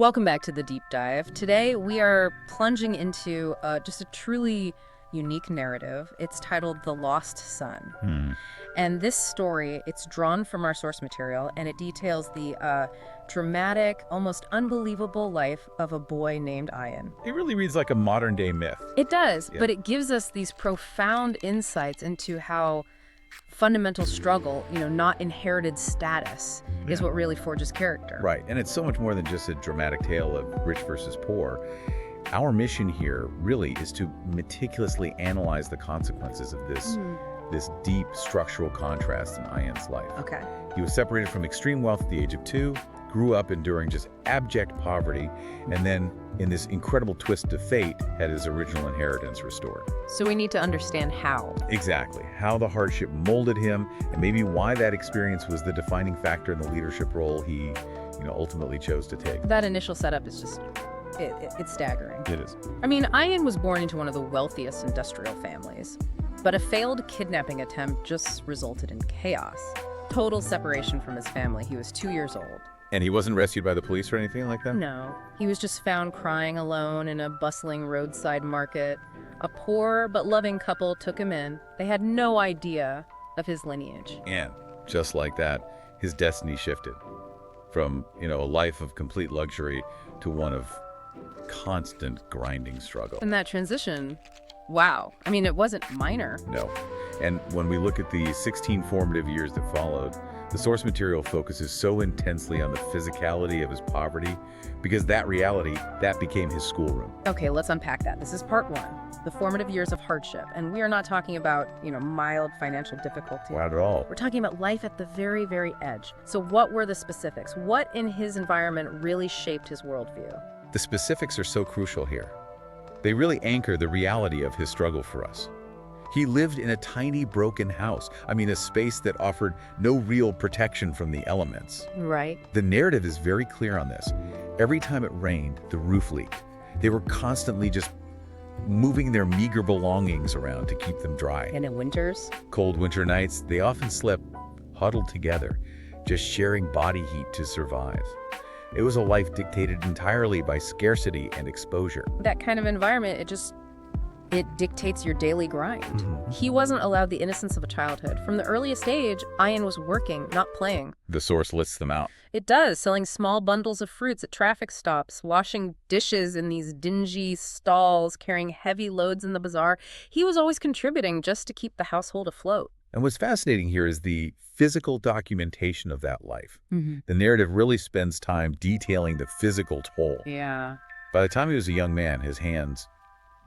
Welcome back to the deep dive. Today we are plunging into just a truly unique narrative. It's titled The Lost Son. And this story, it's drawn from our source material, and it details the dramatic, almost unbelievable life of a boy named Ayan. It really reads like a modern-day myth. It does, Yeah. but it gives us these profound insights into how fundamental struggle, not inherited status, is what really forges character. Right, and it's so much more than just a dramatic tale of rich versus poor. Our mission here really is to meticulously analyze the consequences of this deep structural contrast in Ayan's life. Okay. He was separated from extreme wealth at the age of 2, grew up enduring just abject poverty, and then, in this incredible twist of fate, had his original inheritance restored. So we need to understand how. Exactly. How the hardship molded him, and maybe why that experience was the defining factor in the leadership role he, ultimately chose to take. That initial setup is just, it's staggering. It is. I mean, Ayan was born into one of the wealthiest industrial families, but a failed kidnapping attempt just resulted in chaos. Total separation from his family. He was 2 years old. And he wasn't rescued by the police or anything like that? No, he was just found crying alone in a bustling roadside market. A poor but loving couple took him in. They had no idea of his lineage. And just like that, his destiny shifted from, a life of complete luxury to one of constant grinding struggle. And that transition, wow. I mean, it wasn't minor. No. And when we look at the 16 formative years that followed, the source material focuses so intensely on the physicality of his poverty because that reality, that became his schoolroom. Okay, let's unpack that. This is part one, the formative years of hardship. And we are not talking about, mild financial difficulty. Not at all. We're talking about life at the very, very edge. So what were the specifics? What in his environment really shaped his worldview? The specifics are so crucial here. They really anchor the reality of his struggle for us. He lived in a tiny broken house. A space that offered no real protection from the elements. Right. The narrative is very clear on this. Every time it rained, the roof leaked. They were constantly just moving their meager belongings around to keep them dry. And in winters? Cold winter nights, they often slept huddled together, just sharing body heat to survive. It was a life dictated entirely by scarcity and exposure. That kind of environment, it dictates your daily grind. He wasn't allowed the innocence of a childhood. From the earliest age, Ayan was working, not playing. The source lists them out. It does, selling small bundles of fruits at traffic stops, washing dishes in these dingy stalls, carrying heavy loads in the bazaar. He was always contributing just to keep the household afloat. And what's fascinating here is the physical documentation of that life. The narrative really spends time detailing the physical toll. Yeah. By the time he was a young man, his hands,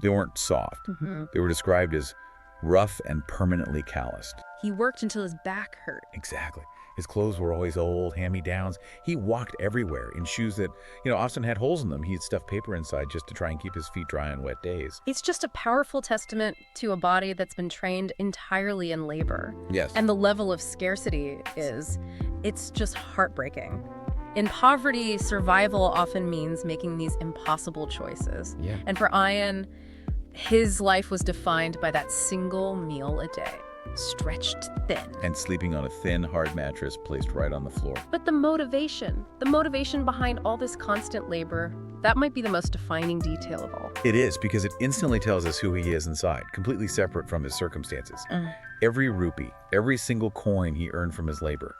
they weren't soft. They were described as rough and permanently calloused. He worked until his back hurt. Exactly. His clothes were always old, hand-me-downs. He walked everywhere in shoes that, often had holes in them. He'd stuff paper inside just to try and keep his feet dry on wet days. It's just a powerful testament to a body that's been trained entirely in labor. Yes. And the level of scarcity it's just heartbreaking. In poverty, survival often means making these impossible choices. Yeah. And for Ayan, his life was defined by that single meal a day, stretched thin. And sleeping on a thin, hard mattress placed right on the floor. But the motivation behind all this constant labor, that might be the most defining detail of all. It is, because it instantly tells us who he is inside, completely separate from his circumstances. Every rupee, every single coin he earned from his labor,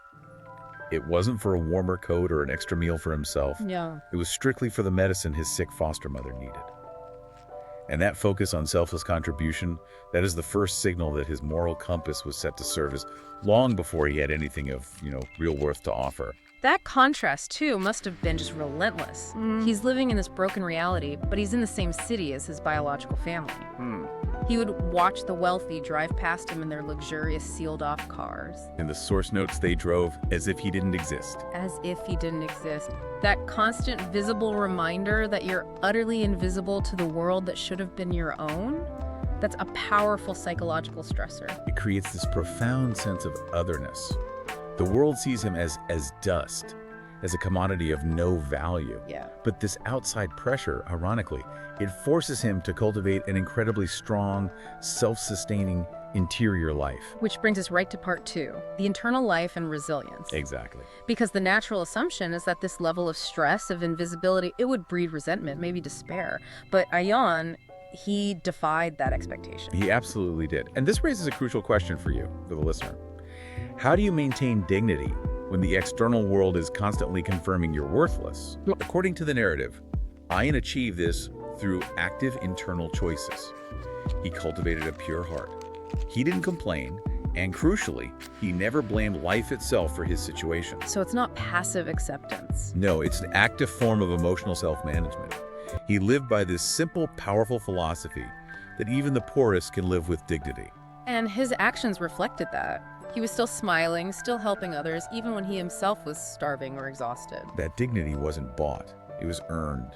it wasn't for a warmer coat or an extra meal for himself. Yeah. It was strictly for the medicine his sick foster mother needed. And that focus on selfless contribution, that is the first signal that his moral compass was set to service long before he had anything of, real worth to offer. That contrast, too, must have been just relentless. He's living in this broken reality, but he's in the same city as his biological family. He would watch the wealthy drive past him in their luxurious sealed-off cars. And the source notes they drove as if he didn't exist. As if he didn't exist. That constant visible reminder that you're utterly invisible to the world that should have been your own, that's a powerful psychological stressor. It creates this profound sense of otherness. The world sees him as dust, as a commodity of no value. Yeah. But this outside pressure, ironically, it forces him to cultivate an incredibly strong, self-sustaining interior life. Which brings us right to part 2, the internal life and resilience. Exactly. Because the natural assumption is that this level of stress, of invisibility, it would breed resentment, maybe despair. But Ayan, he defied that expectation. He absolutely did. And this raises a crucial question for you, for the listener. How do you maintain dignity when the external world is constantly confirming you're worthless? According to the narrative, Ayan achieved this through active internal choices. He cultivated a pure heart. He didn't complain, and crucially, he never blamed life itself for his situation. So it's not passive acceptance. No, it's an active form of emotional self-management. He lived by this simple, powerful philosophy that even the poorest can live with dignity. And his actions reflected that. He was still smiling, still helping others, even when he himself was starving or exhausted. That dignity wasn't bought. It was earned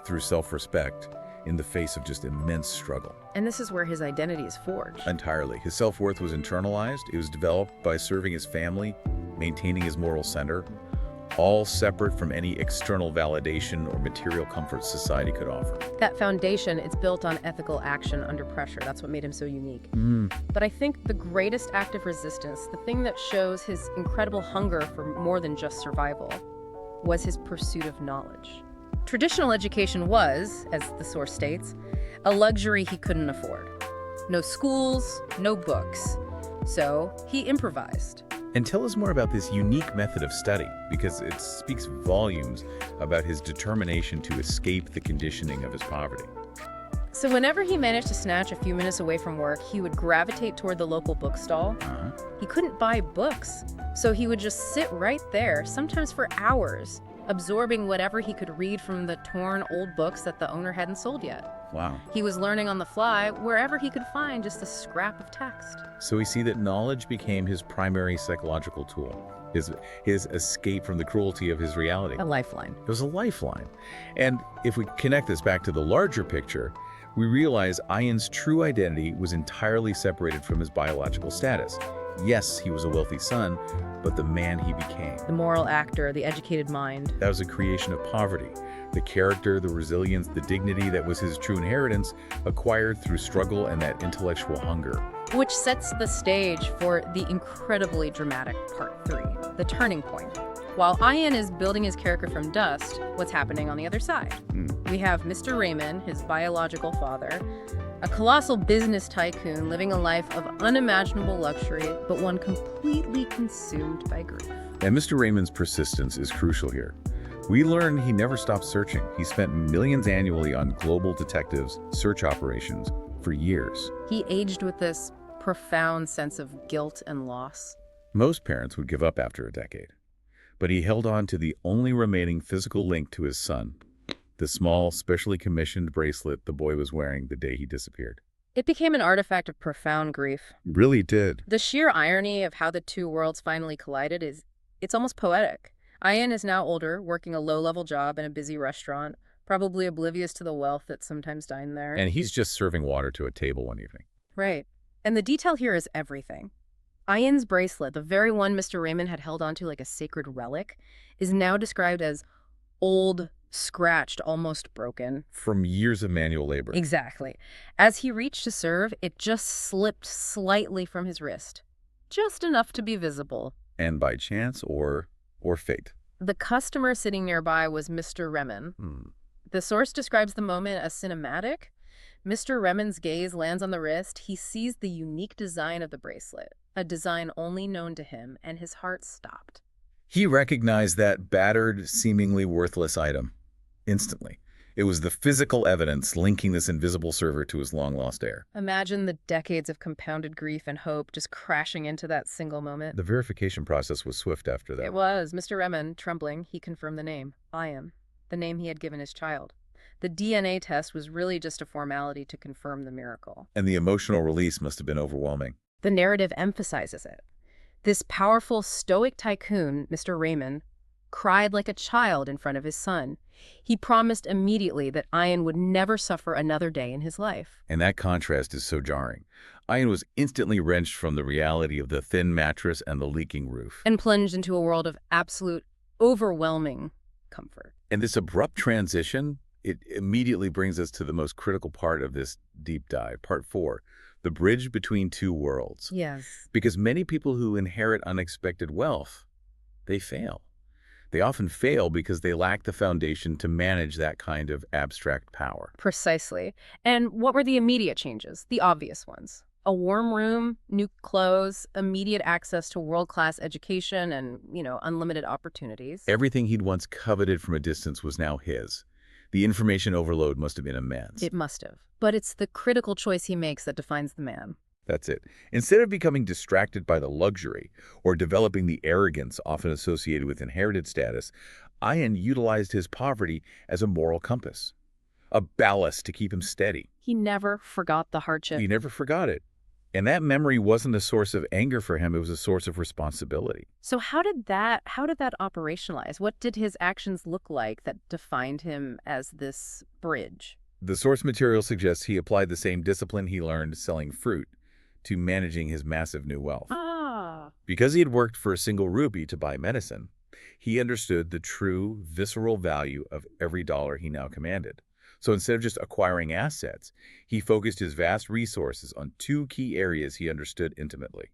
through self-respect in the face of just immense struggle. And this is where his identity is forged. Entirely. His self-worth was internalized. It was developed by serving his family, maintaining his moral center, all separate from any external validation or material comfort society could offer. That foundation, it's built on ethical action under pressure. That's what made him so unique. But I think the greatest act of resistance, the thing that shows his incredible hunger for more than just survival, was his pursuit of knowledge. Traditional education was, as the source states, a luxury he couldn't afford. No schools, no books. So he improvised. And tell us more about this unique method of study, because it speaks volumes about his determination to escape the conditioning of his poverty. So whenever he managed to snatch a few minutes away from work, he would gravitate toward the local bookstall. He couldn't buy books, so he would just sit right there, sometimes for hours, absorbing whatever he could read from the torn old books that the owner hadn't sold yet. Wow. He was learning on the fly wherever he could find just a scrap of text. So we see that knowledge became his primary psychological tool, his escape from the cruelty of his reality. A lifeline. It was a lifeline. And if we connect this back to the larger picture, we realize Ayan's true identity was entirely separated from his biological status. Yes, he was a wealthy son, but the man he became. The moral actor, the educated mind. That was a creation of poverty. The character, the resilience, the dignity that was his true inheritance, acquired through struggle and that intellectual hunger. Which sets the stage for the incredibly dramatic part 3, the turning point. While Ayan is building his character from dust, what's happening on the other side? We have Mr. Raymond, his biological father, a colossal business tycoon living a life of unimaginable luxury, but one completely consumed by grief. And Mr. Raymond's persistence is crucial here. We learn he never stopped searching. He spent millions annually on global detectives' search operations for years. He aged with this profound sense of guilt and loss. Most parents would give up after a decade, but he held on to the only remaining physical link to his son, the small, specially commissioned bracelet the boy was wearing the day he disappeared. It became an artifact of profound grief. Really did. The sheer irony of how the two worlds finally collided it's almost poetic. Ayan is now older, working a low-level job in a busy restaurant, probably oblivious to the wealth that sometimes dined there. And he's just serving water to a table one evening. Right. And the detail here is everything. Ayan's bracelet, the very one Mr. Raymond had held onto like a sacred relic, is now described as old, scratched, almost broken. From years of manual labor. Exactly. As he reached to serve, it just slipped slightly from his wrist. Just enough to be visible. And by chance or fate. The customer sitting nearby was Mr. Raymond. The source describes the moment as cinematic. Mr. Raymond's gaze lands on the wrist. He sees the unique design of the bracelet, a design only known to him, and his heart stopped. He recognized that battered, seemingly worthless item instantly. It was the physical evidence linking this invisible server to his long-lost heir. Imagine the decades of compounded grief and hope just crashing into that single moment. The verification process was swift after that. It was. Mr. Raymond, trembling, he confirmed the name, Ayan, the name he had given his child. The DNA test was really just a formality to confirm the miracle. And the emotional release must have been overwhelming. The narrative emphasizes it. This powerful, stoic tycoon, Mr. Raymond, cried like a child in front of his son. He promised immediately that Ayan would never suffer another day in his life. And that contrast is so jarring. Ayan was instantly wrenched from the reality of the thin mattress and the leaking roof. And plunged into a world of absolute, overwhelming comfort. And this abrupt transition, it immediately brings us to the most critical part of this deep dive, part 4, the bridge between two worlds. Yes. Because many people who inherit unexpected wealth, they fail. They often fail because they lack the foundation to manage that kind of abstract power. Precisely. And what were the immediate changes? The obvious ones. A warm room, new clothes, immediate access to world-class education and, unlimited opportunities. Everything he'd once coveted from a distance was now his. The information overload must have been immense. It must have. But it's the critical choice he makes that defines the man. That's it. Instead of becoming distracted by the luxury or developing the arrogance often associated with inherited status, Ayan utilized his poverty as a moral compass, a ballast to keep him steady. He never forgot the hardship. He never forgot it. And that memory wasn't a source of anger for him, it was a source of responsibility. So how did that operationalize? What did his actions look like that defined him as this bridge? The source material suggests he applied the same discipline he learned selling fruit to managing his massive new wealth. Because he had worked for a single rupee to buy medicine, he understood the true, visceral value of every dollar he now commanded. So instead of just acquiring assets, he focused his vast resources on two key areas he understood intimately: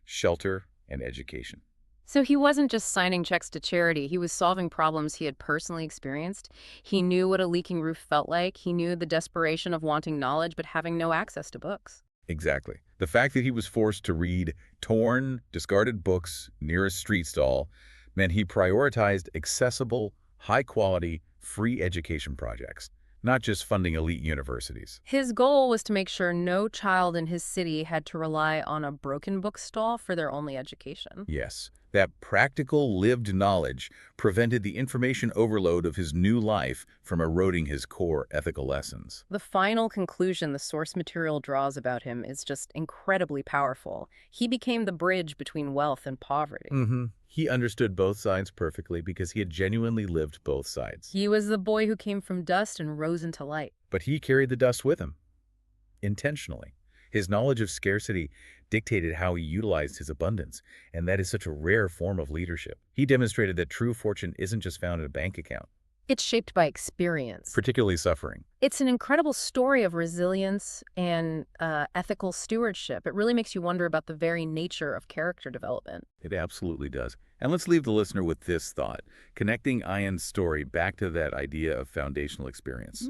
shelter and education. So he wasn't just signing checks to charity. He was solving problems he had personally experienced. He knew what a leaking roof felt like. He knew the desperation of wanting knowledge but having no access to books. Exactly. The fact that he was forced to read torn, discarded books near a street stall meant he prioritized accessible, high-quality, free education projects, not just funding elite universities. His goal was to make sure no child in his city had to rely on a broken bookstall for their only education. Yes, that practical, lived knowledge prevented the information overload of his new life from eroding his core ethical lessons. The final conclusion the source material draws about him is just incredibly powerful. He became the bridge between wealth and poverty. He understood both sides perfectly because he had genuinely lived both sides. He was the boy who came from dust and rose into light. But he carried the dust with him, intentionally. His knowledge of scarcity dictated how he utilized his abundance, and that is such a rare form of leadership. He demonstrated that true fortune isn't just found in a bank account. It's shaped by experience. Particularly suffering. It's an incredible story of resilience and ethical stewardship. It really makes you wonder about the very nature of character development. It absolutely does. And let's leave the listener with this thought, connecting Ayan's story back to that idea of foundational experience.